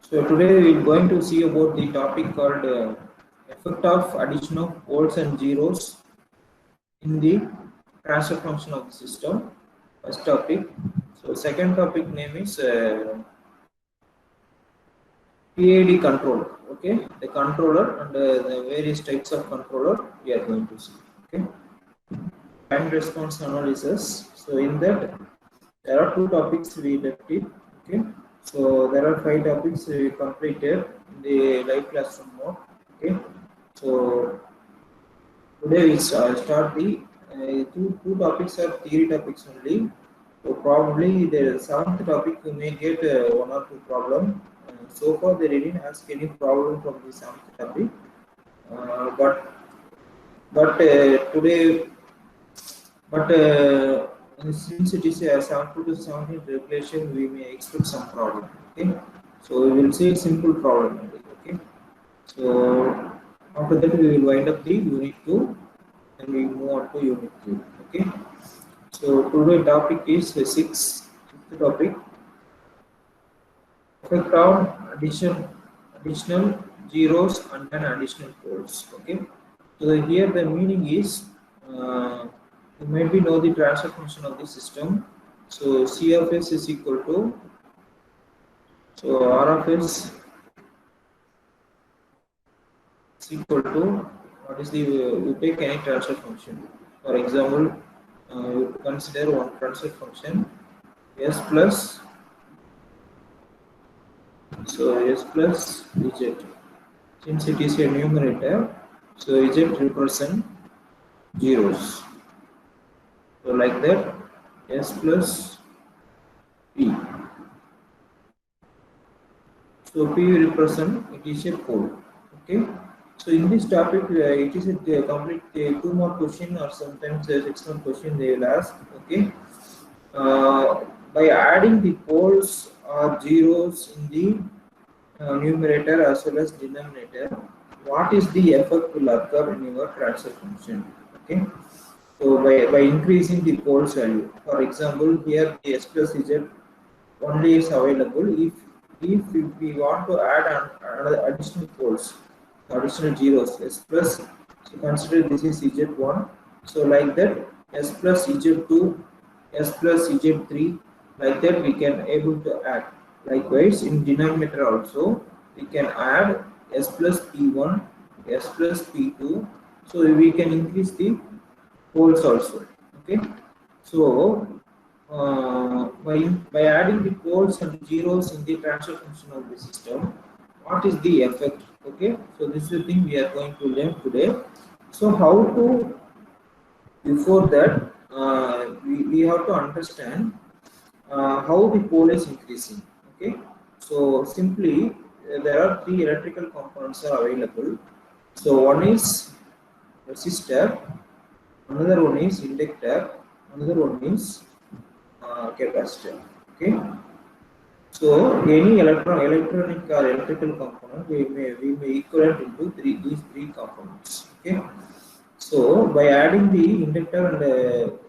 So today we are going to see about the topic called effect of addition of poles and zeros in the transfer function of the system. First topic. So second topic name is PID controller. Okay, the controller and the various types of controller we are going to see. Okay, time response analysis. So in that there are two topics we left it. Okay, so there are 5 topics we completed in the live classroom mode. Okay, so today we start the two topics are theory topics only. So probably the 7th topic you may get one or two problem. So far they didn't ask any problem from the 7th topic, today, but since it is a 7 to 17 regulation, we may expect some problem. Okay, so we will see a simple problem only. Okay, so after that we will wind up the unit 2 and we move on to unit 3. Okay, so today topic is the sixth topic, effect on additional zeros and then additional poles. Okay, so here the meaning is you maybe know the transfer function of the system. So C of S is equal to, so R of S is equal to, what is the, you take any transfer function. For example, you consider one transfer function S plus, so S plus Z. Since it is a numerator, so Z represent zeros. So like that, S plus P. So P represent, it is a pole. Okay. So in this topic, it is a complete 2 more question or sometimes 6 more question they will ask. Okay. By adding the poles or zeros in the numerator as well as denominator, what is the effect will occur in your transfer function? Okay. So by increasing the poles value, for example, here the S plus Z only is available if we want to add another additional poles, additional zeros, S plus, so consider this is Z1, so like that S plus Z2, S plus Z3, like that we can able to add. Likewise in denominator also we can add S plus P1, S plus P2, so we can increase the poles also. Okay, so by adding the poles and zeros in the transfer function of the system, what is the effect? Okay, so this is the thing we are going to learn today. So how to, before that we have to understand how the pole is increasing. Okay, so simply there are 3 electrical components are available. So one is resistor, another one is inductor, another one is capacitor. Okay, so any electronic or electrical component we may equivalent into these three components. Okay, so by adding the inductor and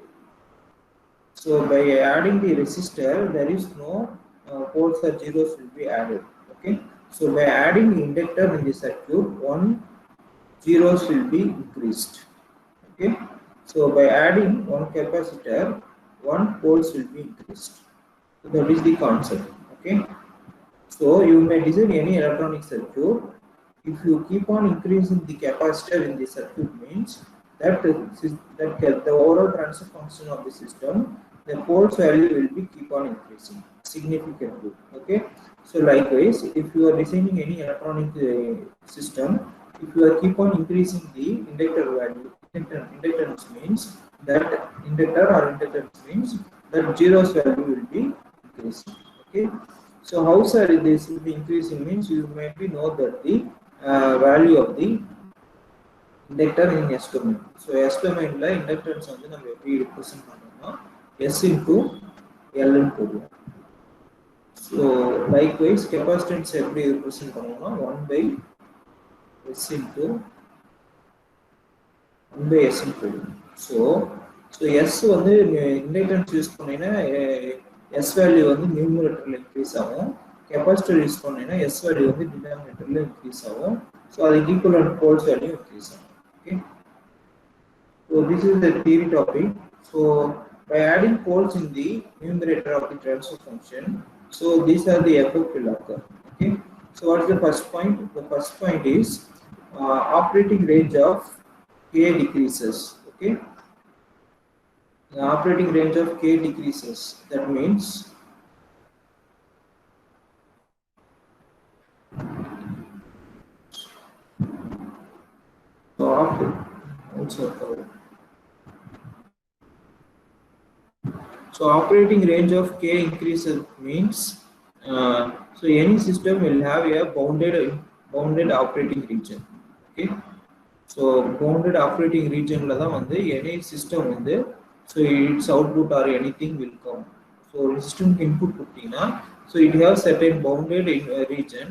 so by adding the resistor, there is no poles or zeros will be added. Okay, so by adding the inductor in the circuit, one zeros will be increased. Okay, so by adding one capacitor, one poles will be increased. So that is the concept. Okay, so you may design any electronic circuit. If you keep on increasing the capacitor in the circuit, means that the overall transfer function of the system, the poles value will be keep on increasing significantly. Okay, so likewise, if you are designing any electronic system, if you are keep on increasing the inductor value, inductance means that inductance means that zeros value will be increasing. Okay, so how sir this will be increasing means you might be know that the value of the inductor in S domain. So S domain la inductance வந்து நம்ம எப்படி represent பண்ணோம்னா S into L into 1. So likewise capacitance எப்படி represent பண்ணோம்னா 1 by S into so S வந்து inductance use பண்ணினா S value வந்து numeratorல increase ஆகும், capacitor use பண்ணேன்னா s value வந்து denominatorல increase ஆகும். So அதுக்கு equivalent poles value increase ஆகும். Okay. So this is the theory topic. So by adding poles in the numerator of the transfer function, so these are the effect will occur. Okay. So what is the first point? The first point is operating range of k decreases. Okay. The operating range of k decreases. That means so after also so operating range of k increases means so any system will have a bounded operating region. Okay. So bounded operating region la da vandu any system vandu so its output or anything will come. So system input puttina so it has certain bounded region.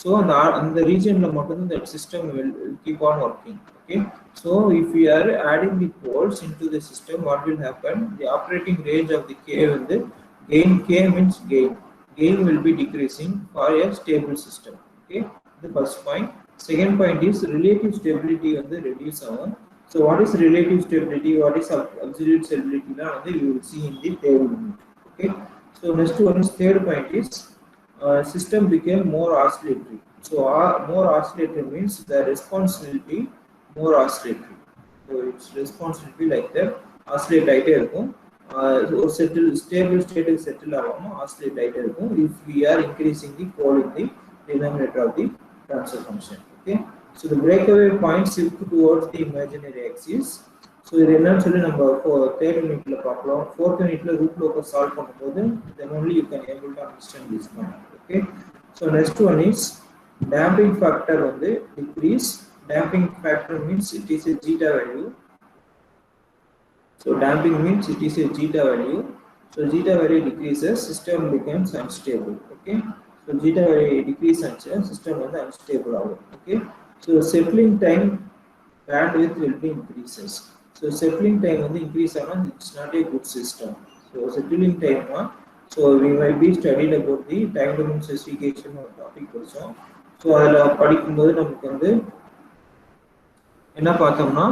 So on the region la mattum that system will keep on working. Okay. So if we are adding the poles into the system, what will happen? The operating range of the k will the gain, k means gain will be decreasing for a stable system. Okay. The first point. Second point is relative stability of the reduce hour. So what is relative stability? What is absolute stability? Now you will see in the table. Okay. So next one is third point is system became more oscillatory. So more oscillatory means the response will be more oscillatory. So its response will be like that. Oscillate ஆயிட்டே இருக்கும். So stable state settle ஆகாம oscillate ஆயிட்டே இருக்கும். If we are increasing the pole in the denominator of the transfer function. Okay. So the breakaway point shift towards the imaginary axis. So இது என்னன்னு சொல்லி நம்ம third unitல பார்க்கலாம். Fourth unitல root locus solve பண்ணும்போது then only you can able to understand this point. Okay. So next one is damping factor வந்து decrease. Damping factor means it is a zeta value. So damping means it is a zeta value. So zeta value decreases, system becomes unstable. Okay. So zeta value decrease and system is unstable. Okay. So settling time bandwidth will be increases. So settling time when increase it's not a good system. So settling time so we might be studied about the time domain specification or topic also. So adha padikumbodhu namakku vandu enna paathomna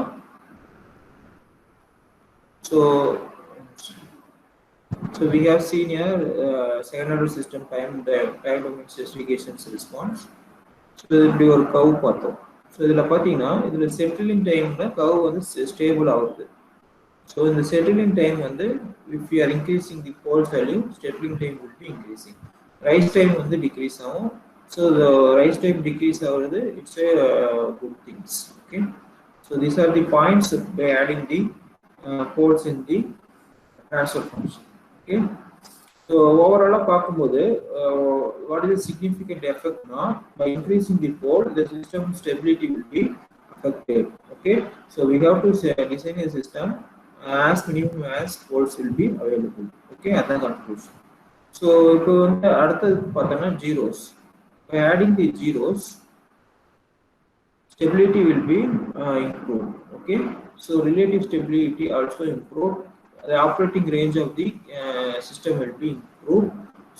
so we have seen here second order system time domain specifications response. So இப்படி ஒரு curve பார்த்தோம். So இதில் பார்த்தீங்கன்னா இதில் settling டைமில் curve வந்து stable ஆகுது. So இந்த செட்டிலிங் டைம் வந்து if you are increasing the poles value settling time will be increasing. Rise time வந்து டிக்ரீஸ் ஆகும். ஸோ ரைஸ் டைம் டிக்ரீஸ் ஆகுறது it's a good things. Okay. So these are the points by adding the poles in the transfer function. Okay. So overall பார்க்கும்போது what is the significant effect now by increasing the pole the system stability will be affected. Okay. So we have to design a system as minimum as poles will be available. Okay. That's the conclusion. So இப்போ வந்து அடுத்தது பார்த்தோம்னா zeros. By adding the zeros stability will be improved. Okay. So relative stability also improved. The operating range of the system will be improved.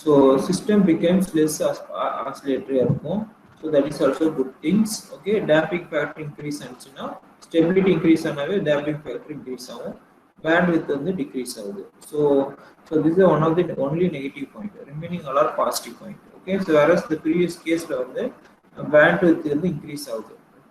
So system becomes less oscillatory. So that is also good things. Okay. Damping factor increase and stability increase and damping factor increase bandwidth and decrease. So this is one of the only negative point. Remaining all are positive point. Okay. So whereas the previous case the bandwidth increase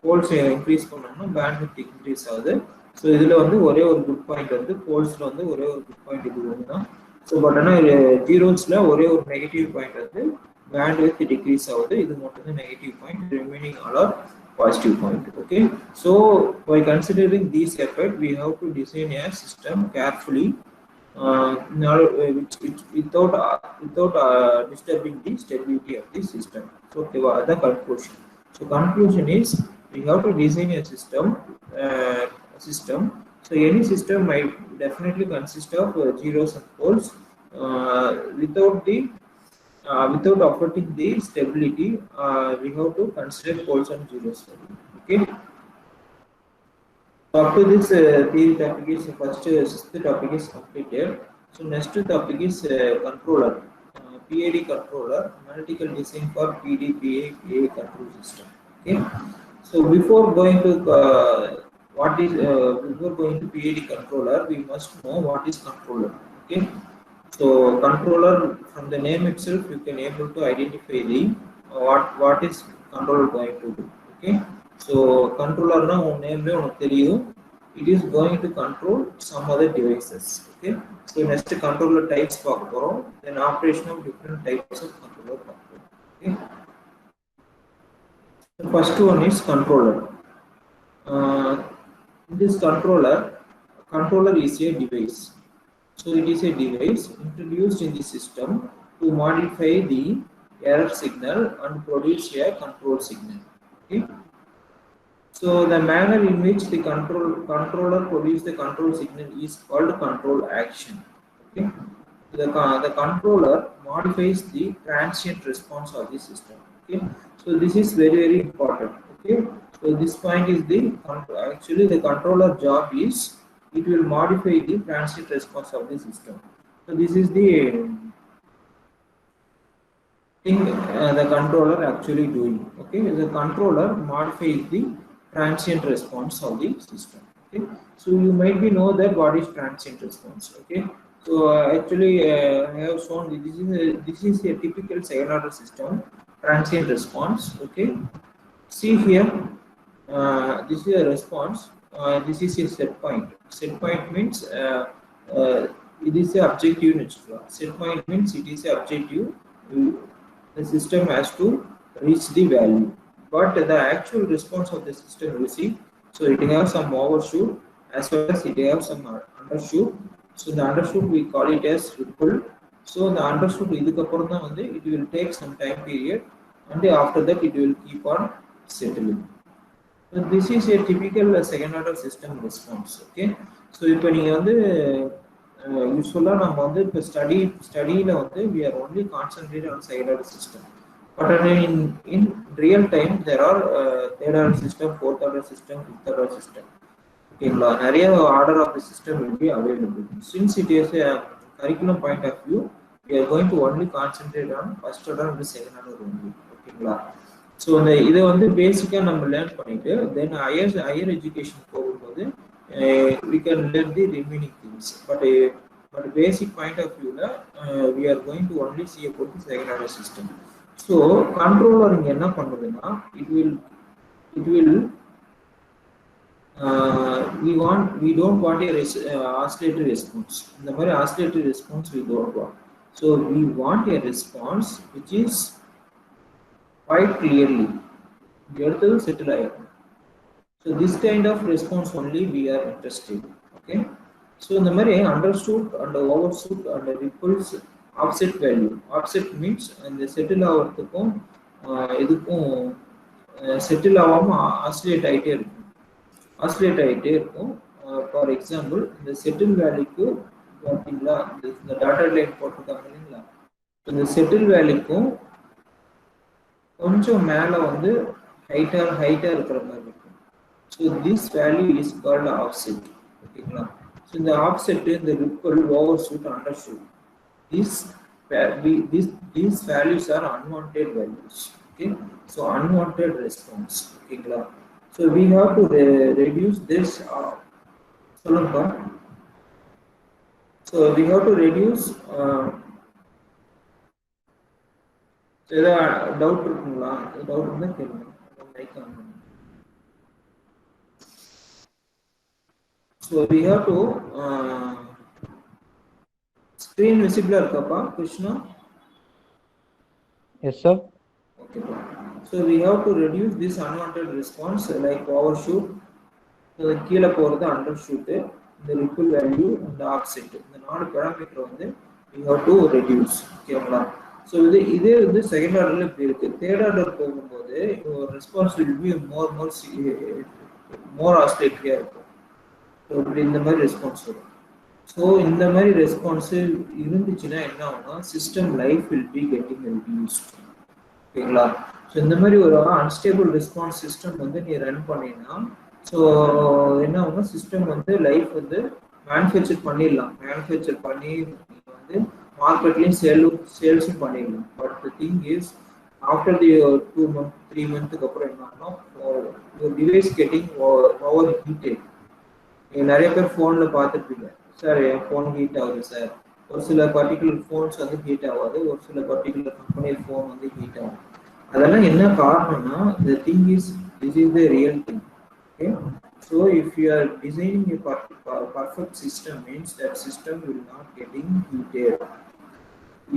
poles increase பண்ணனும் bandwidth increase ஆகுது. So இதுல வந்து ஒரே ஒரு good point வந்து போல்ஸ்ல வந்து ஒரே ஒரு குட் பாயிண்ட் இது ஒண்ணுதான். ஸோ பட் ஆனால் ஜீரோஸ்ல ஒரே ஒரு நெகட்டிவ் பாயிண்ட் வந்து பேண்ட்வித் டிக்ரீஸ் ஆகுது. இது மட்டும் தான் negative point. Remaining all are positive point. Okay. So by considering these effect we have to design a system carefully without disturbing the stability of the system. So the conclusion. So conclusion is we have to design a system. So any system might definitely consist of zeros and poles without affecting the stability. We have to consider poles and zeros. Okay. So up to this theory topic is sixth topic is completed. So next topic is controller. PID controller, analytical design for PD, PA control system. Okay. So before going to before going to PID controller, we must know what is controller. Okay. So controller, from the name itself, you can able to identify the what is controller going to do. Okay. So controller na name it is going to control some other devices. Okay. So next controller types then operation of different types of controller. Okay. The first one is controller. This controller is a device. So it is a device introduced in the system to modify the error signal and produce a control signal. Okay. So the manner in which the controller produces the control signal is called control action. Okay. The controller modifies the transient response of the system. Okay. So this is very important. Okay. So this point is actually the controller job is it will modify the transient response of the system. So this is the thing the controller actually doing. Okay. The controller modifies the transient response of the system. Okay. So you might be know that what is transient response. Okay. So actually I have shown this is a typical second order system transient response. Okay. See here, this is a response. This is a set point. Set point means it is a objective unit. Set point means it is a objective. The system has to reach the value, but the actual response of the system receive. So it has some overshoot as well as it has some undershoot. So the undershoot we call it as ripple. So the undershoot it will take some time period, and after that it will keep on settling. So this is a typical second order system response. Okay. So if usually study we are only concentrated on second order system. But in real time there are third order system, fourth order system, fifth order system. Okay, order of the system will be available. Since it is a curriculum point of view, we are going to only concentrate on first order and the second order only. Okay. So this is basically we learn பண்ணிட்டு then higher education போகும்போது we can learn the remaining things, but basic point of view we are going to only see about the second order system. So controller இங்க என்ன பண்ணுதுன்னா it will we don't want a oscillatory response. இந்த மாதிரி oscillatory response we don't want. So we want a response which is quite clearly settle. So this kind of response only we are interested. Okay. So in the undershoot and overshoot and ripples offset value. Offset means and the settle ஆவறதுக்கும் இதுக்கும் settle ஆகாம oscillate ஆயிட்டே இருக்கும். For example, இந்த settle வேல்யூக்கு பாத்தீங்களா இந்த dotted line போட்டுருக்காங்க இல்லைங்களா, இந்த settle வேல்யூக்கும் கொஞ்சம் மேல ஹைட்டா இருக்கிற மாதிரி இருக்கும். So this value is called offset. ஓகேங்களா. So இந்த offset, இந்த ripple, overshoot, undershoot, these values are unwanted values. Okay. So unwanted response. ஓகேங்களா. So we have to reduce this. So we have to reduce. doubt இருக்குங்களா? Doubt இருந்தா கேளுங்க. So we have to screen visible irukappa Krishna? Yes sir. Okay. So we have to reduce this unwanted response like overshoot, கீழ போறது undershoot, the ripple value and the offset. இந்த நாலு parameter we have to reduce. ஓகேங்களா. So இதே second ஆர்டர்ல இப்படி இருக்கு. Third order போகும்போது response will be more oscillatory இருக்கும். ஸோ இப்படி இந்த மாதிரி ரெஸ்பான்ஸ் வரும். ஸோ இந்த மாதிரி ரெஸ்பான்ஸ் இருந்துச்சுன்னா என்ன ஆகும்னா system life will be getting reduced. ஓகேங்களா. ஸோ இந்த மாதிரி ஒரு அன்ஸ்டேபிள் ரெஸ்பான்ஸ் சிஸ்டம் நீ ரன் பண்ணீங்கன்னா ஸோ என்ன ஆகும்னா சிஸ்டம் லைஃப் மேனுஃபேக்சர் பண்ணிடலாம். மேனுஃபேக்சர் பண்ணி மார்க்கெட்லயும் சேல்ஸும் பண்ணிடலாம். But the thing is after the 2 month 3 monthக்கு அப்புறம் என்ன ஆகும், டிவைஸ் கெட்டிங் ஓவர் ஹீட்டட். நீங்கள் நிறைய பேர் ஃபோனில் பார்த்துருப்பீங்க, சார் என் ஃபோன் ஹீட் ஆகுது சார். ஒரு சில பர்டிகுலர் ஃபோன்ஸ் வந்து ஹீட் ஆகாது, ஒரு சில பர்டிகுலர் கம்பெனி ஃபோன் வந்து ஹீட் ஆகும். அதெல்லாம் என்ன காரணம்னா, the thing is this is the real thing. Okay, so if you R designing a perfect system means that system will not getting heated.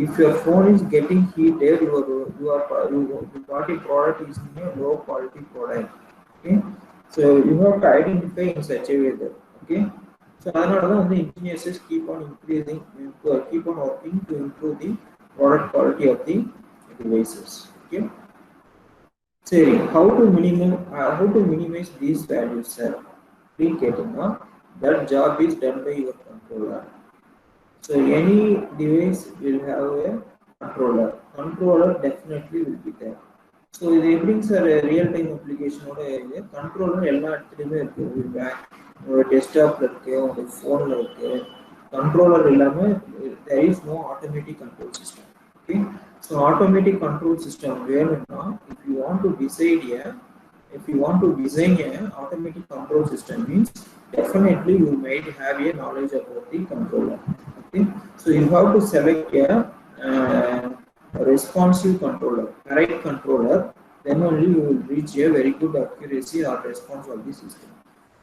If your phone is getting heated, your body product is a low quality product. Okay, so you have to identify in such a way that, okay, so அதனால தான் வந்து engineers keep on increasing, keep on working to improve the product quality of the devices. Okay, சரி, how to minimize these values, sir? Please கேட்டீங்கன்னா, that job is done by your controller. So any device will have a controller. Controller definitely will be there. So இது எப்படிங்க sir real time அப்ளிகேஷனோட controller எல்லா இடத்துலையுமே இருக்கு. உங்களோட டெஸ்க்டாப்ல இருக்கு, உங்களோட ஃபோனில் இருக்கு. கண்ட்ரோலர் இல்லாமல் there is no automatic control system. Okay, so automatic control system வேணும்னா, if you want to design a automatic control system means definitely you might have a knowledge about the controller. Okay, so you have to select a responsive controller, correct controller, then only you will reach a very good accuracy or response of the system.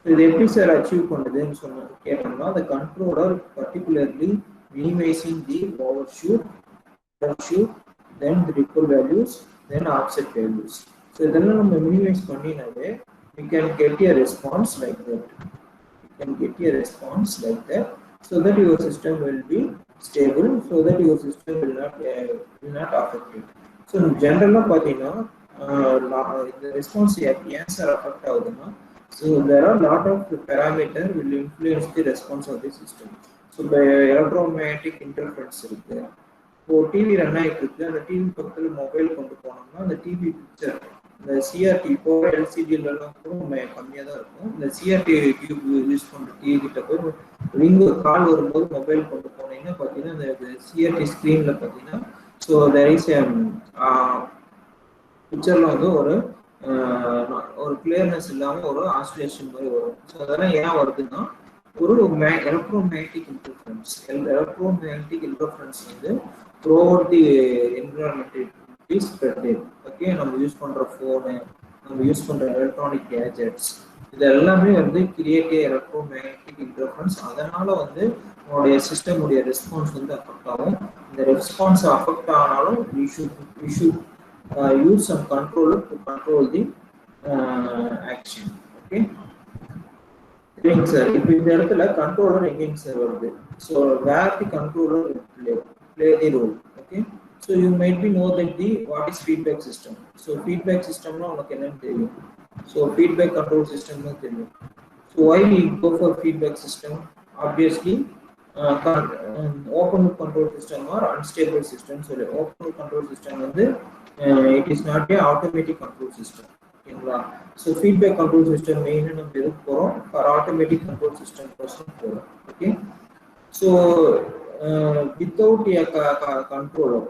So இது எப்படி sir achieve பண்ணுதுன்னு சொன்ன கேட்டோம்னா, the controller particularly minimizing the overshoot, then the ripple values, then offset values. So இதெல்லாம் நம்ம minimize பண்ணினாலே we can get a response like that. So that your system will be stable, so that your system will not affect it. So generally பாத்தீங்கன்னா the response answer affect ஆகுதுன்னா, so there are lot of parameter will influence the response of the system. So the electromagnetic interference இருக்கு. இப்போ TV run ஆகிட்டு இருக்கு, அந்த TV பக்கத்தில் mobile கொண்டு போனோம்னா அந்த டிவி பிக்சர், இந்த சிஆர்டி இப்போ எல்சிடிலாம் கூட கம்மியாக தான் இருக்கும். இந்த சிஆர்டி டியூப் யூஸ் பண்ணுற டிவி கிட்ட போய் ரிங்கு கால் வரும்போது மொபைல் கொண்டு போனீங்கன்னா பார்த்தீங்கன்னா அந்த சிஆர்டி ஸ்க்ரீனில் பார்த்தீங்கன்னா, ஸோ தேர் இஸ் பிக்சரில் வந்து ஒரு கிளியர்னஸ் இல்லாமல் ஒரு ஆசிலேஷன் மாதிரி வரும். ஸோ அதெல்லாம் ஏன் வருதுன்னா, ஒரு எலக்ட்ரோமேக்னெட்டிக் இன்டர்ஃபரன்ஸ் வந்து throughout the environment is spread. Okay, நம்ம யூஸ் பண்ற ஃபோனு, நம்ம யூஸ் பண்ற எலக்ட்ரானிக் கேஜெட்ஸ், இது எல்லாமே வந்து கிரியேட் எலக்ட்ரோமேக்னெட்டிக் இன்டர்ஃபரன்ஸ். அதனால வந்து உங்களுடைய சிஸ்டம் உடைய ரெஸ்பான்ஸ் வந்து அஃபெக்ட் ஆகும். இந்த ரெஸ்பான்ஸ் அஃபெக்ட் ஆனாலும் we should use some controller to control the action. Okay, சரிங்க சார். இப்போ இந்த இடத்துல கண்ட்ரோலர் எங்கேங்க சார் வருது? So where the controller play the role. Okay, so you might be know that what is feedback system. So feedback system na unakku enna theriyum, so feedback control system na theriyum. So why we go for feedback system? Obviously open loop control system or unstable system. So open loop control system வந்து it is not a automatic control system. ஓகேங்களா? So feedback control system மெயினாக நம்ம எதுக்கு போகிறோம்? For automatic control system கோசம் போகிறோம். Okay, so without a controller,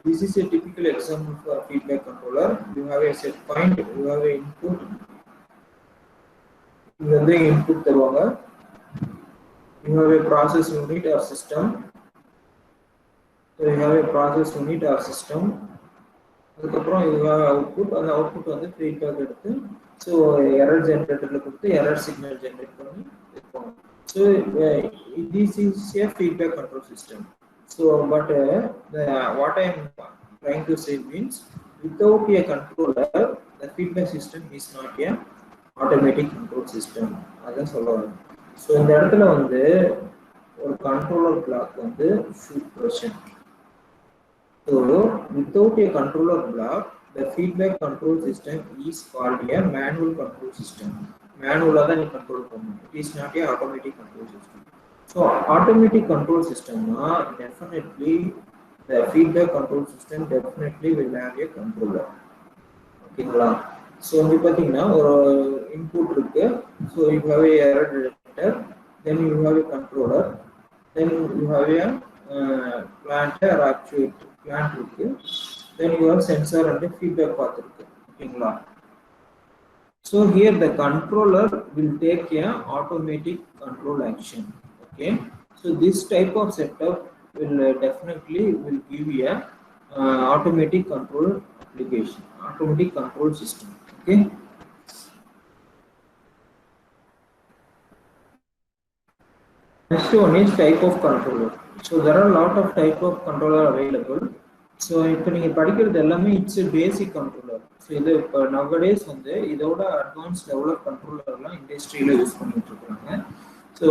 this is a typical example for feedback controller. You have a set point, you have a input, you have the input தருவாங்க, you have a process unit or system. So you have a process unit or system. அதுக்கப்புறம் you have output, அந்த output வந்து feedback எடுத்து so error ஜென்ரேட்டரில் கொடுத்து error signal generate பண்ணி வைப்போம். So this is a feedback control system. So but what I am trying to say means without a controller the feedback system is not a automatic control system. அதான் சொல்லுவாங்க. So இந்த இடத்துல வந்து ஒரு controller black வந்து should present. So without a controller block the feedback control system is called a manual control system. Manual தான் நீ control பண்ணணும். It is not a automatic control system. So automatic control system na definitely the feedback control system definitely will have a controller. ஓகேங்களா? So இங்கே பார்த்தீங்கன்னா ஒரு input இருக்கு. So you have a error detector, then you have a controller, then you have a plant or actuate plant இருக்கு. Then you have sensor and feedback path இருக்கு. ஓகேங்களா? So here the controller will take a automatic control action. Okay. So this type of setup will definitely will give you a automatic control application, automatic control system. Okay. Next one is type of controller. So there are a lot of type of controller available. So இப்போ நீங்க படிக்கிறது எல்லாமே it's basic controller. So இது இப்போ nowadays வந்து இதோட advance level of கண்ட்ரோலர்லாம் இண்டஸ்ட்ரியில் use பண்ணிட்டு இருக்காங்க. ஸோ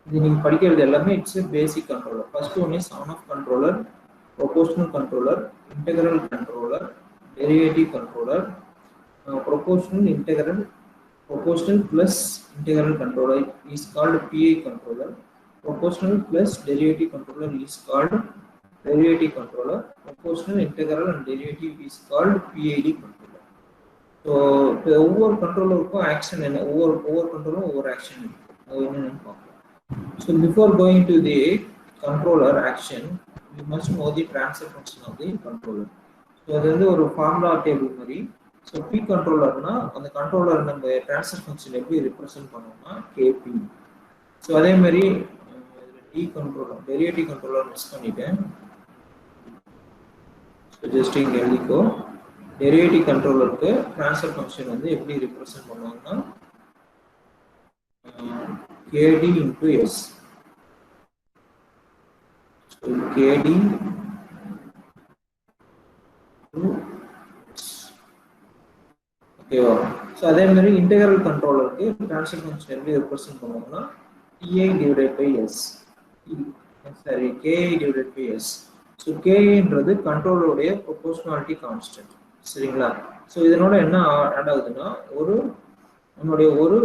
இது நீங்க படிக்கிறது எல்லாமே it's basic controller. First one is on off controller, proportional controller, integral controller, derivative controller, proportional integral, proportional plus integral controller is called PI controller. Proportional plus derivative controller is called derivative controller. Proportional, integral and derivative is called PID controller. So ஒவ்வொரு கண்ட்ரோலருக்கும் action என்ன, ஒவ்வொரு கண்ட்ரோலரும் ஒவ்வொரு action இருக்கு. அது என்னன்னு பார்க்கலாம். So before going to the controller action, we must know the transfer function of the controller. So அது வந்து ஒரு ஃபார்முலா டேபிள் மாதிரி. ஸோ பி கண்ட்ரோலர்னா அந்த கண்ட்ரோலர் நம்ம ட்ரான்ஸ்ஃபர் ஃபங்க்ஷன் எப்படி ரெப்ரசென்ட் பண்ணோம்னா கேபி. ஸோ அதே மாதிரி D controller, derivative controller miss பண்ணிட்டேன். ஸோ ஜஸ்ட் இங்கே எழுதிக்கோ. டெரிவேட்டிவ் கண்ட்ரோலருக்கு ட்ரான்ஸ்ஃபர் ஃபங்க்ஷன் வந்து எப்படி ரெப்ரசென்ட் பண்ணுவாங்கன்னா கேடி இன்டூ எஸ். கேடி ஓகேவா? ஸோ அதே மாதிரி இன்டெகிரல் கண்ட்ரோலருக்கு ட்ரான்ஸ்ஃபர் ஃபங்க்ஷன் எப்படி ரெப்ரசென்ட் பண்ணுவாங்கன்னா TI divided by S, sorry KI divided by S. So கேஐன்றது கண்ட்ரோலருடைய ப்ரொபோர்ஷனாலிட்டி கான்ஸ்டன்ட். சரிங்களா? ஸோ இதனோட என்ன ஆட் ஆகுதுன்னா ஒரு நம்மளுடைய ஒரு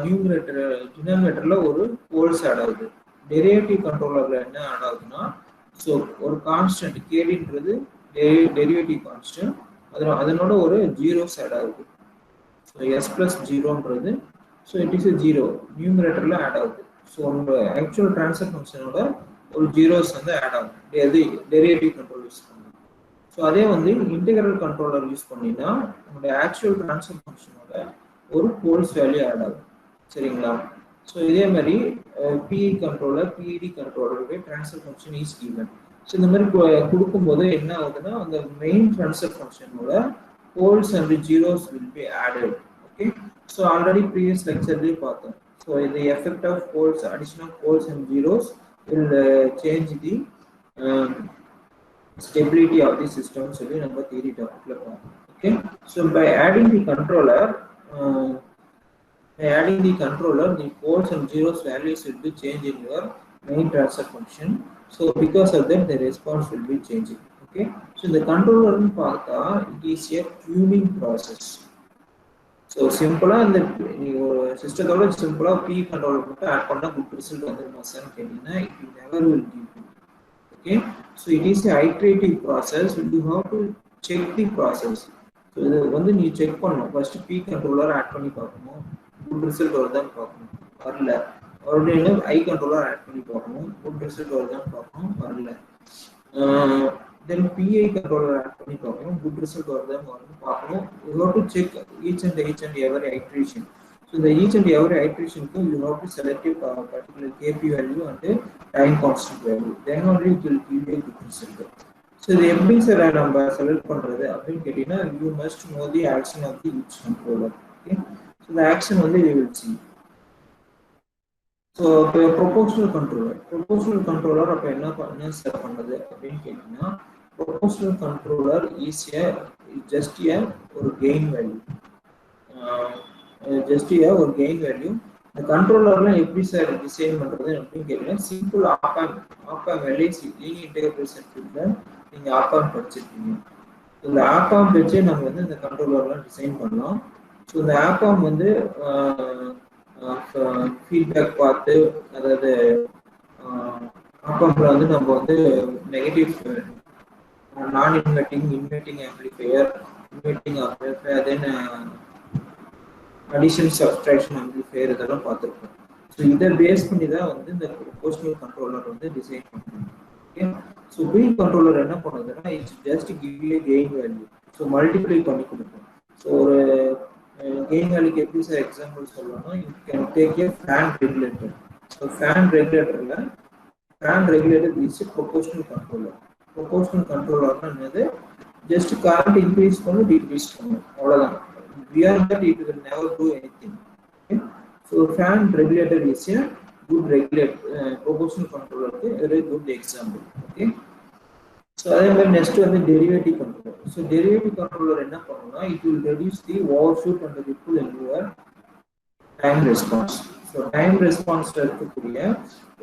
நியூமரேட்டர் டினாமினேட்டர்ல ஒரு போல்ஸ் ஆட் ஆகுது. டெரிவேட்டிவ் கண்ட்ரோலர்ல என்ன ஆட் ஆகுதுன்னா ஸோ ஒரு கான்ஸ்டன்ட் கேடின்றது டெரிவேட்டிவ் கான்ஸ்டன்ட், அதனோட ஒரு ஜீரோஸ் ஆட் ஆகுது. ஸோ எஸ் பிளஸ் ஜீரோன்றது ஸோ இட் இஸ் ஜீரோ நியூமரேட்டர்ல ஆட் ஆகுது. ஸோ உங்களோட ஆக்சுவல் ட்ரான்ஸ்ஃபர் ஃபங்க்ஷனோட ஒரு ஜீரோஸ் வந்து ஆட் ஆகும். அது டெரிவேட்டிவ் கண்ட்ரோல் யூஸ் பண்ணுது. ஸோ அதே வந்து இன்டெகிரல் கண்ட்ரோலர் யூஸ் பண்ணினா உங்களுடைய ஆக்சுவல் ட்ரான்ஸ்ஃபர் ஃபங்க்ஷனோட ஒரு போல்ஸ் வேல்யூ ஆட் ஆகும். சரிங்களா? ஸோ இதே மாதிரி பிஇ கண்ட்ரோலர், பிஇடி கண்ட்ரோலருடைய transfer function is even. So இந்த மாதிரி கொடுக்கும்போது என்ன ஆகுதுன்னா அந்த மெயின் ட்ரான்ஸ்ஃபர் ஃபங்க்ஷனோட poles and zeros will be added. Okay, so already previous lecture we பார்த்தோம். So the effect of poles, addition of poles and zeros will change the stability of the system. So we number theory topic la பார்த்தோம். Okay, so by adding the controller the poles and zeros values will be changed in your main transfer function. So because of that the response will be changing. Okay, so the controller பார்த்தா it is a tuning process. So simple அந்த சிஸ்டத்தோட சிம்பிளா P controller மட்டும் add பண்ணா good result வந்துருமான்னு கேட்டீங்கன்னா it never will give you. Okay, so it is a iterative process. You have to check the process. So இது வந்து நீ check பண்ணணும். first P controller add பண்ணி பார்க்கணும், good result வருதான்னு பார்க்கணும். வரல மறுபடியும் I controller ஆட் பண்ணி பார்க்கணும், good result வருதான்னு பார்க்கணும். வரல then PI controller add பண்ணி பார்க்கணும், good result வருதான்னு பார்க்கணும். You have to check each and every iteration. So the each and every iteration you have to select a particular KP value and time constant value. Then only it will give you a good result. So the எப்படி sir நம்ம select பண்றது அப்படின்னு கேட்டீங்கன்னா you must know the action of the each controller. Okay, so the action வந்து you will see. So proportional controller அப்ப என்ன set பண்றது அப்படின்னு கேட்டீங்கன்னா proportional controller is just a ஒரு gain value. Just a ஒரு gain value. இந்த கண்ட்ரோலர்ல எப்படி சார் டிசைன் பண்றது அப்படின்னு கேட்டீங்கன்னா சிம்பிள் ஆப்-ஆம்ப் லீனியர் இன்டெகிரல் சர்க்யூட்ல நீங்க ஆப்-ஆம்ப் படிச்சிருக்கீங்க. இந்த ஆப்-ஆம்ப் வச்சு நம்ம வந்து இந்த கண்ட்ரோலர்லாம் டிசைன் பண்ணலாம். ஸோ இந்த ஆப்-ஆம்ப் வந்து ஃபீட்பேக் பார்த்து அதாவது ஆப்-ஆம்ப்ல வந்து நம்ம வந்து நெகட்டிவ் நான் இன்வெர்ட்டிங் ஆம்பிளிஃபையர், இன்வெர்ட்டிங் ஆம்பிளிஃபையர், தென் அடிஷன் சப்ஸ்ட்ராக்ஷன் ஆம்பிளிஃபையர் இதெல்லாம் பார்த்துருக்கோம். ஸோ ஸோ இதை பேஸ் பண்ணி தான் வந்து இந்த ப்ரொபோஷனல் கண்ட்ரோலர் வந்து டிசைன் பண்ணுறாங்க. ஓகே, ஸோ ப்ரீ கண்ட்ரோலர் என்ன பண்ணுதுன்னா it's just give a gain value. So multiply பண்ணி கொடுக்கும். ஸோ ஒரு கெயின் வேல்யூக்கு எப்படி சார் எக்ஸாம்பிள் சொல்லணும்னா you can take a fan regulator. So fan regulator is proportional controller. Proportional கண்ட்ரோலர்னா என்னது? ஜஸ்ட் கரண்ட் இன்க்ரீஸ் பண்ணும் டிக்ரீஸ் பண்ணும் அவ்வளோதான். Beyond that it will never do anything. Okay, so fan regulator is a good regulate proportional கண்ட்ரோலருக்கு very good example. Okay, so அதே மாதிரி next வந்து derivative controller. So derivative controller என்ன பண்ணுன்னா it will reduce the overshoot and ripple in your time response. So time ரெஸ்பான்ஸ்ல இருக்கக்கூடிய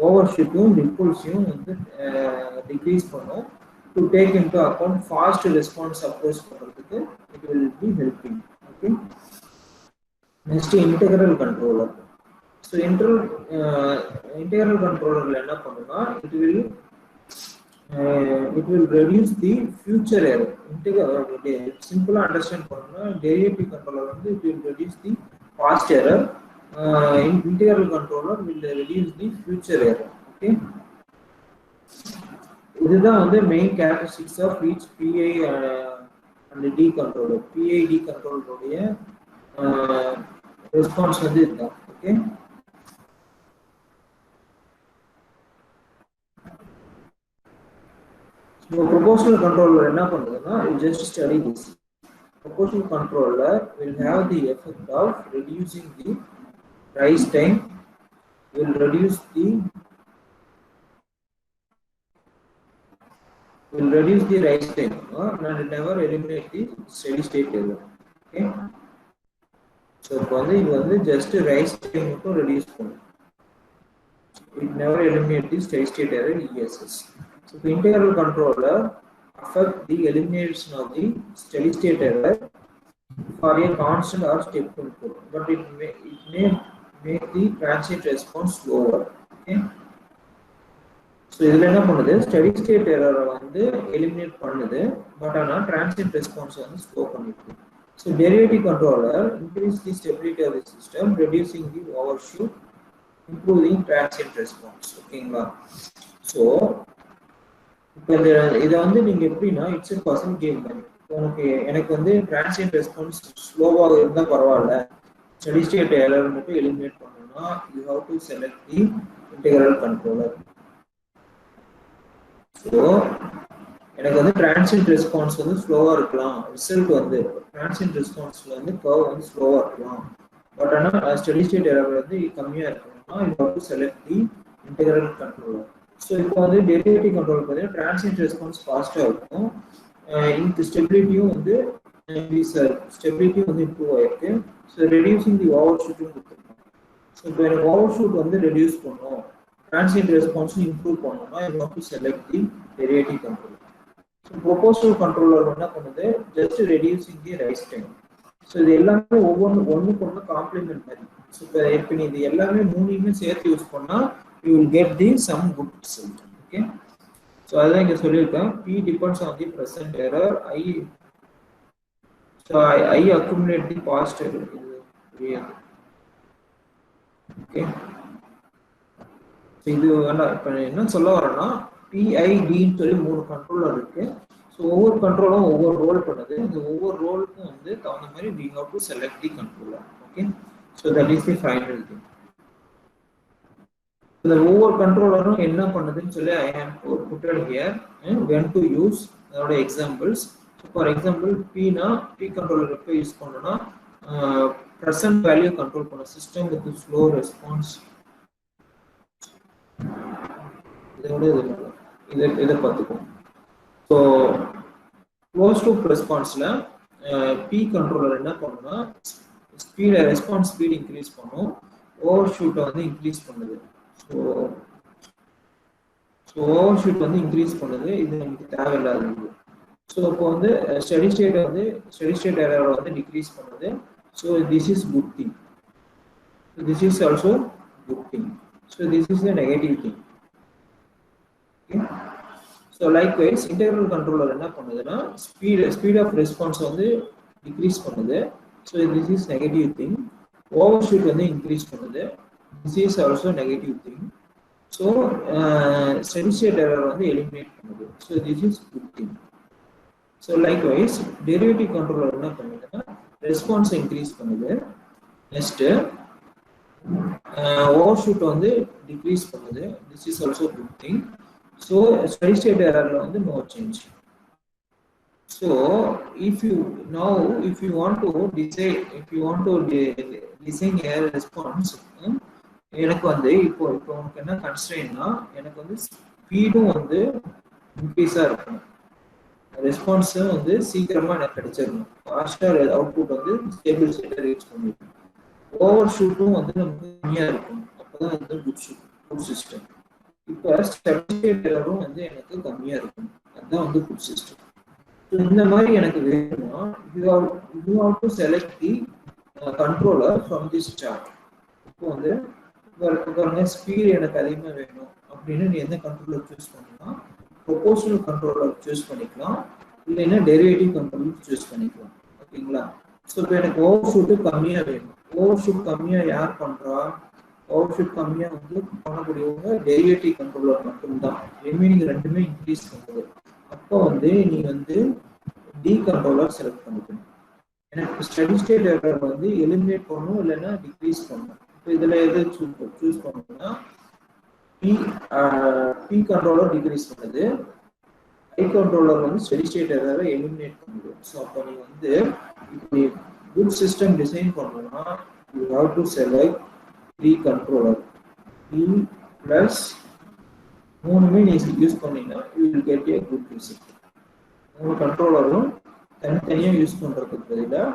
over ஷூட்டும் ரிப்புல்ஸையும் வந்து டிக்ரீஸ் பண்ணும். To take into account fast response approach பண்ணுறதுக்கு it will be helping. Okay, next integral controller. So integral கண்ட்ரோலர்ல என்ன பண்ணுன்னா it will reduce the future error. Simple understand பண்ணா derivative controller வந்து it will reduce the past error. Integral controller will reduce the future error. Okay, இதுதான் வந்து main characteristics of each PI and D controller. PID controller உடைய response வந்து இதுதான். Okay, so proportional controller என்ன பண்ணுதுன்னா you just study this. Proportional controller will have the effect of reducing the rise time, will reduce the rise time and never eliminate the steady state error. Okay, so இப்போ வந்து இது வந்து just rise time மட்டும் reduce பண்ணும். It never eliminate the steady state error ESS. So the integral controller affect the elimination of the steady state error for a constant or step input, but it may make the transient response slower. Okay, so இதுல என்ன பண்ணுது? steady state error வந்து eliminate பண்ணுது, but ஆனா transient response வந்து slow பண்ணிடுது. So derivative controller increase the stability of the system, reducing the overshoot, improving transient response. ஓகேங்களா? So இப்போ இதை வந்து நீங்க எப்படின்னா இட்ஸ் எ பர்சன் கேம் மாதிரி. எனக்கு வந்து டிரான்சியன்ட் ரெஸ்பான்ஸ் ஸ்லோவாக இருந்தால் பரவாயில்ல, ஸ்டெடி ஸ்டேட் எரர் மட்டும் எலிமினேட் பண்ணணும்னா you have to select the integral controller. So எனக்கு வந்து டிரான்சியன்ட் ரெஸ்பான்ஸ் வந்து ஸ்லோவாக இருக்கலாம், ரிசல்ட் வந்து டிரான்சியன்ட் ரெஸ்பான்ஸ்ல வந்து கர்வ் வந்து ஸ்லோவாக இருக்கலாம், பட் ஆனால் ஸ்டெடி ஸ்டேட் எரர் வந்து கம்மியாக இருக்கணும்னா you have to select the integral controller. So இப்போ வந்து டெரிவேட்டிவ் கண்ட்ரோல் பார்த்தீங்கன்னா டிரான்சியன்ட் ரெஸ்பான்ஸ் ஃபாஸ்ட்டாக இருக்கும், இந்த ஸ்டெபிலிட்டியும் வந்து ஸ்டெபிலிட்டியும் வந்து இம்ப்ரூவ் ஆயிருக்கு. ஸோ ரெடியூசிங் தி ஓவர் ஷூட்டும் கொடுத்துருக்கோம். ஸோ இப்போ எனக்கு ஓவர் ஷூட் வந்து ரெடியூஸ் பண்ணணும், டிரான்சியன்ட் ரெஸ்பான்ஸும் இம்ப்ரூவ் பண்ணணும்னா you have to select the derivative controller. So proportional controller என்ன பண்ணுது? Just reducing the rise time. So இது எல்லாமே ஒன்றுக்கு ஒன்று காம்ப்ளிமெண்ட் மாதிரி. ஸோ இப்போ இது எல்லாமே மூணுமே சேர்த்து யூஸ் பண்ணால் you will get the some good result. Okay, so அதான் இங்க சொல்லிருக்கேன், P depends on the present error, I accumulate the past error. Okay, so இது இப்போ என்ன சொல்ல வரேன்னா PID ன்னு சொல்லி 3 கண்ட்ரோலர் இருக்கு. ஸோ ஒவ்வொரு கண்ட்ரோலும் ஒவ்வொரு ரோல் பண்ணுது. இந்த ஒவ்வொரு ரோலுக்கும் வந்து தகுந்த மாதிரி we have to select the controller. Okay, so that is the final thing. இந்த ஒவ்வொரு கண்ட்ரோலரும் என்ன பண்ணுதுன்னு சொல்லி I have putted here when to use அதோட எக்ஸாம்பிள்ஸ். ஃபார் எக்ஸாம்பிள் Pனா P கண்ட்ரோலர் எப்போ யூஸ் பண்ணணும்னா ப்ரெசன்ட் வேல்யூ கண்ட்ரோல் பண்ண சிஸ்டம் வித் ஸ்லோ ரெஸ்பான்ஸ். இதை பார்த்துக்கோம். ஸோ க்ளோஸ் லூப் ரெஸ்பான்ஸில் P கண்ட்ரோலர் என்ன பண்ணுன்னா ரெஸ்பான்ஸ் ஸ்பீட் இன்க்ரீஸ் பண்ணும், ஓவர் ஷூட்டை வந்து இன்க்ரீஸ் பண்ணுது. ஸோ ஓவர்ஷூட் வந்து இன்க்ரீஸ் பண்ணுது, இது நமக்கு தேவையில்லாதது. ஸோ இப்போ வந்து ஸ்டெடி ஸ்டேட் எரர் வந்து டிக்ரீஸ் பண்ணுது. So this is good thing, this is also good thing. So this is the negative thing. Okay, so likewise integral controller என்ன பண்ணுதுன்னா ஸ்பீட் ஆஃப் ரெஸ்பான்ஸ் வந்து டிக்ரீஸ் பண்ணுது. So this is negative thing. Overshoot வந்து increase பண்ணுது, this is also negative thing. So steady state error வந்து eliminate பண்ணுது. So this is good thing. So likewise derivative controller என்ன பண்ணுதுன்னா response increase பண்ணுது. Next overshoot வந்து decrease பண்ணுது. This is also good thing. So steady state error ல வந்து no change. So if you want to design a response, எனக்கு வந்து இப்போ உங்களுக்கு என்ன கன்ஸ்ட்ரெயின்னா எனக்கு வந்து ஸ்பீடும் வந்து இன்க்ரீஸா இருக்கும், ரெஸ்பான்ஸும் வந்து சீக்கிரமா எனக்கு கிடைச்சிடணும், ஃபாஸ்டா அவுட்புட் வந்து ஸ்டேபிள் ஸ்டேட்டை ரீச் பண்ணிடும், ஓவர் ஷூட்டும் வந்து நமக்கு கம்மியா இருக்கும், அப்பதான் வந்து குட் சிஸ்டம். இப்போ ஸ்டெடி ஸ்டேட் எரரும் வந்து எனக்கு கம்மியா இருக்கும், அதுதான் வந்து குட் சிஸ்டம். இந்த மாதிரி எனக்கு வேணும்னா you have to select the controller from this chart. இப்போ வந்து பாருங்க ஸ்பீட் எனக்கு அதிகமா வேணும் அப்படின்னு நீ எந்த கண்ட்ரோலர் சூஸ் பண்ணலாம், ப்ரொபோர்ஷனல் கண்ட்ரோலர் சூஸ் பண்ணிக்கலாம், இல்லைன்னா டெரிவேட்டிவ் கண்ட்ரோலர் சூஸ் பண்ணிக்கலாம். ஓகேங்களா? ஸோ இப்போ எனக்கு ஓவர் ஷூட்டு கம்மியா வேணும். ஓவர் ஷூட் கம்மியா யார் பண்றா? ஓவர் ஷூட் கம்மியா வந்து பண்ணக்கூடியவங்க டெரிவேட்டிவ் கண்ட்ரோலர் மட்டும்தான், ரிமைனிங் ரெண்டுமே இன்க்ரீஸ் பண்ணுது. அப்போ வந்து நீ வந்து டி கண்ட்ரோலர் செலக்ட் பண்ணிக்கணும். எனக்கு ஸ்டெடி ஸ்டேட் எரர் வந்து எலிமினேட் பண்ணணும் இல்லைன்னா டிக்ரீஸ் பண்ணணும். இப்போ இதில் எது சூஸ் பண்ணணும்னா பி கண்ட்ரோலர் டிக்ரீஸ் பண்ணுது, ஐ கண்ட்ரோலர் வந்து ஸ்டெடி ஸ்டேட் எரரை எலிமினேட் பண்ணுது. ஸோ அப்போ நீ வந்து இப்போ குட் சிஸ்டம் டிசைன் பண்ணணும்னா you have to select D controller. P plus மூணுமே நீ யூஸ் பண்ணீங்கன்னா you will get a good result. மூணு கண்ட்ரோலரும் தனித்தனியாக யூஸ் பண்ணுறதுக்கு பதிலாக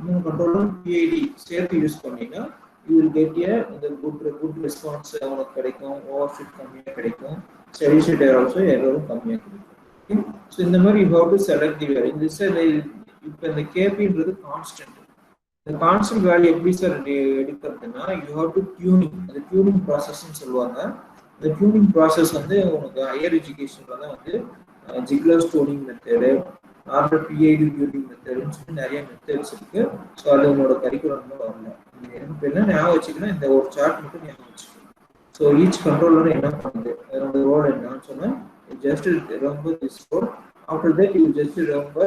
மூணு கண்ட்ரோலரும் பிஐடி சேர்த்து யூஸ் பண்ணீங்கன்னா யூ வில் கெட் ஏ இந்த குட் ரெஸ்பான்ஸ் அவங்களுக்கு கிடைக்கும், ஓவர் ஷூட் கம்மியாக கிடைக்கும், ஸ்டெடி ஸ்டேட் ஆல்சோ எரரும் கம்மியாக கிடைக்கும். ஸோ இந்த மாதிரி you have to select the value. இந்த சார் இப்போ இந்த கேபின்றது கான்ஸ்டன்ட். இந்த கான்ஸ்டன்ட் வேல்யூ எப்படி சார் எடுக்கிறதுனா யூ ஹவ் டு டியூனிங், அந்த டியூனிங் ப்ராசஸ்ன்னு சொல்லுவாங்க. இந்த டியூனிங் ப்ராசஸ் வந்து உங்களுக்கு ஹையர் எஜுகேஷன்ல தான் வந்து Ziegler's tuning method, normal PID tuning மெத்தடுன்னு சொல்லி நிறைய மெத்தட்ஸ் இருக்கு. ஸோ அது உங்களோட கரிக்குலம்ல வரல. எனக்கு என்ன ஞாபகம் வச்சுக்கன்னா இந்த ஒரு சார்ட் மட்டும் ஞாபகம் வச்சுக்கணும். ஸோ ஈச் கண்ட்ரோலர் என்ன பண்ணுது, அதோட ரோல் என்னன்னு சொன்னேன். Just remember this role. After that you just remember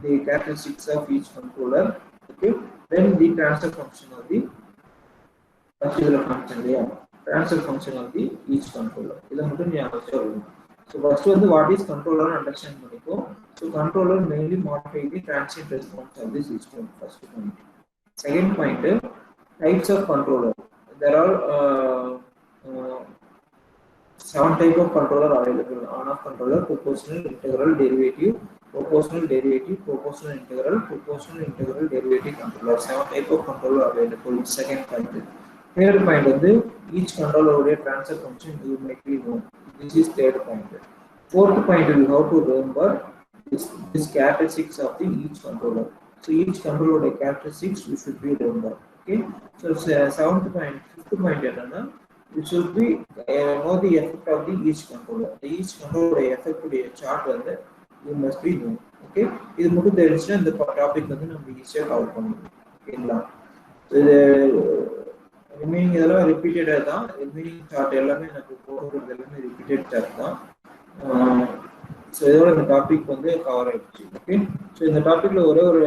the characteristics of each controller. Okay, then the transfer function of the particular function, yeah, transfer function of the each controller. இத மட்டும் நீ அவசியம். So first வந்து what is controller understand பண்ணிக்கோ. So controller mainly modify the transient response of the system. First point. Second point, types of controller. There are 7 type of controller available. On-off controller, proportional, integral, derivative, proportional, derivative, proportional, integral, derivative controller. 7 type of controller available. Second point. Third point வந்து each controller உடைய transfer function you might be known. This is third point. Fourth point, you have to remember this characteristics of the each controller. So each controller உடைய characteristics you should be remember. Okay. So seventh point, fifth point என்னன்னா it should be know the effect of the each controller. The each controller effect உடைய chart வந்து you must be known. Okay. இது மட்டும் தெரிஞ்சுனா இந்த topic வந்து நம்ம ஈஸியா cover பண்ணலாம். ஓகேங்களா? இது ரிமைனிங் இதெல்லாம் ரிப்பீட்டடா தான். ரிமைனிங் சார்ட் எல்லாமே எனக்கு போடுறது எல்லாமே ரிப்பீட்டட் சார்ட் தான். ஸோ இதோட இந்த டாபிக் வந்து கவர் ஆயிடுச்சு. ஓகே. ஸோ இந்த டாபிக்ல ஒரே ஒரு